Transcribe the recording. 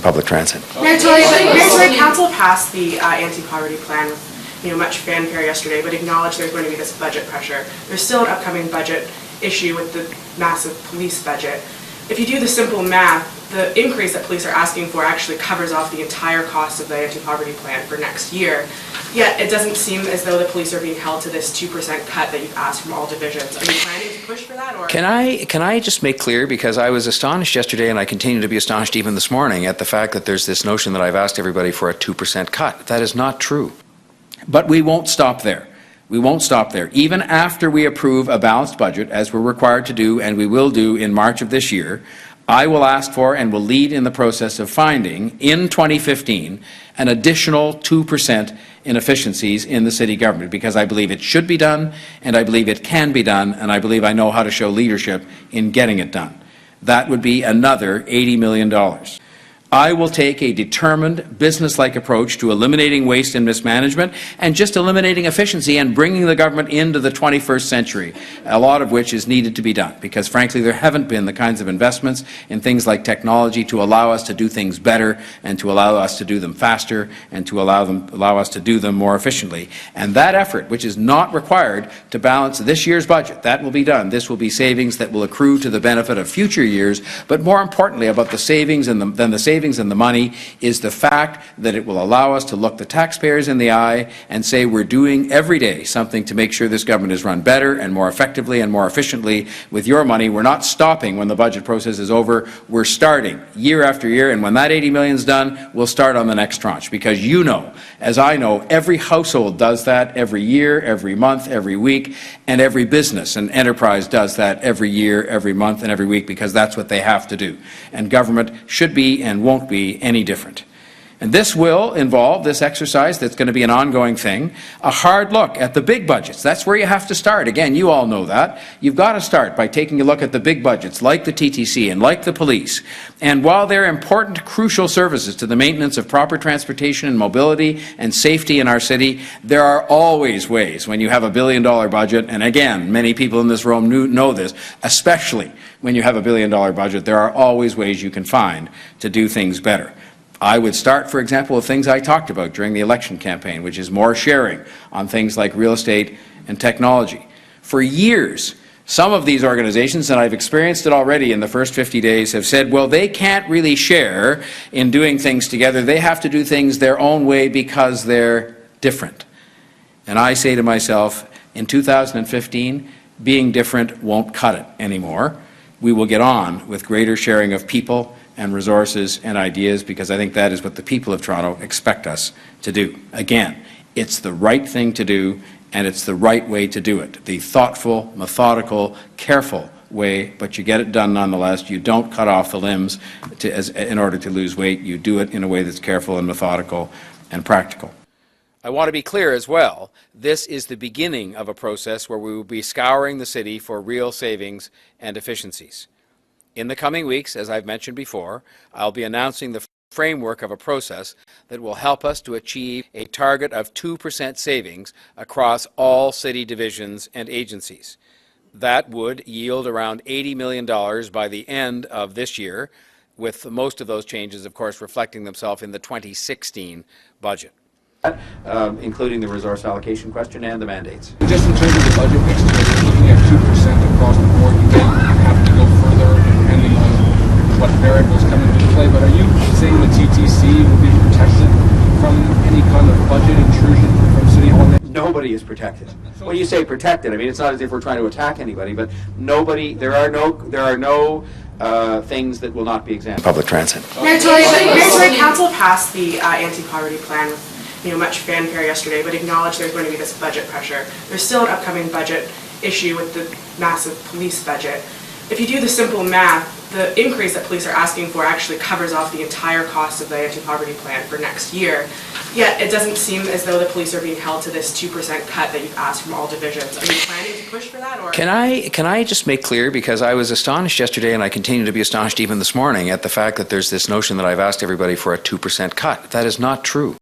public transit. Mayor Tory, Council passed the anti-poverty plan with much fanfare yesterday, but acknowledged there's going to be this budget pressure. There's still an upcoming budget issue with the massive police budget. If you do the simple math, the increase that police are asking for actually covers off the entire cost of the anti-poverty plan for next year. Yet it doesn't seem as though the police are being held to this 2% cut that you've asked from all divisions. Are you planning to push for that? Or Can I just make clear, because I was astonished yesterday and I continue to be astonished even this morning at the fact that there's this notion that I've asked everybody for a 2% cut. That is not true. But we won't stop there. We won't stop there. Even after we approve a balanced budget, as we're required to do, and we will do in March of this year, I will ask for and will lead in the process of finding, in 2015, an additional 2% in efficiencies in the city government, because I believe it should be done, and I believe it can be done, and I believe I know how to show leadership in getting it done. That would be another $80 million. I will take a determined, business-like approach to eliminating waste and mismanagement and just eliminating efficiency and bringing the government into the 21st century, a lot of which is needed to be done, because frankly there haven't been the kinds of investments in things like technology to allow us to do things better and to allow us to do them faster and to allow us to do them more efficiently. And that effort, which is not required to balance this year's budget, that will be done. This will be savings that will accrue to the benefit of future years, but more importantly about the savings and the money is the fact that it will allow us to look the taxpayers in the eye and say we're doing every day something to make sure this government is run better and more effectively and more efficiently with your money. We're not stopping when the budget process is over. We're starting year after year, and when that $80 million is done, we'll start on the next tranche, because you know, as I know, every household does that every year, every month, every week, and every business and enterprise does that every year, every month, and every week, because that's what they have to do. And government should be and won't be any different. And this will involve, this exercise that's going to be an ongoing thing, a hard look at the big budgets. That's where you have to start. Again, you all know that. You've got to start by taking a look at the big budgets like the TTC and like the police. And while they're important, crucial services to the maintenance of proper transportation and mobility and safety in our city, there are always ways when you have a $1 billion budget, and again, many people in this room know this, especially when you have a $1 billion budget, there are always ways you can find to do things better. I would start, for example, with things I talked about during the election campaign, which is more sharing on things like real estate and technology. For years, some of these organizations, and I've experienced it already in the first 50 days, have said, well, they can't really share in doing things together. They have to do things their own way because they're different. And I say to myself, in 2015, being different won't cut it anymore. We will get on with greater sharing of people and resources and ideas, because I think that is what the people of Toronto expect us to do. Again, it's the right thing to do, and it's the right way to do it. The thoughtful, methodical, careful way, but you get it done nonetheless. You don't cut off the limbs in order to lose weight. You do it in a way that's careful and methodical and practical. I want to be clear as well, this is the beginning of a process where we will be scouring the city for real savings and efficiencies. In the coming weeks, as I've mentioned before, I'll be announcing the framework of a process that will help us to achieve a target of 2% savings across all city divisions and agencies. That would yield around $80 million by the end of this year, with most of those changes, of course, reflecting themselves in the 2016 budget. Including the resource allocation question and the mandates. Just in terms of the budget next year, you're looking at 2% across the board. You may have to go further depending on what variables come into play, but are you saying the TTC will be protected from any kind of budget intrusion from City Hall? Nobody is protected. When you say protected, I mean, it's not as if we're trying to attack anybody, but nobody, there are no things that will not be examined. Public transit. Mayor Tory, Council passed the anti-poverty plan with much fanfare yesterday, but acknowledged there's going to be this budget pressure. There's still an upcoming budget issue with the massive police budget. If you do the simple math, the increase that police are asking for actually covers off the entire cost of the anti-poverty plan for next year. Yet it doesn't seem as though the police are being held to this 2% cut that you've asked from all divisions. Are you planning to push for that? Or Can I just make clear, because I was astonished yesterday and I continue to be astonished even this morning at the fact that there's this notion that I've asked everybody for a 2% cut. That is not true.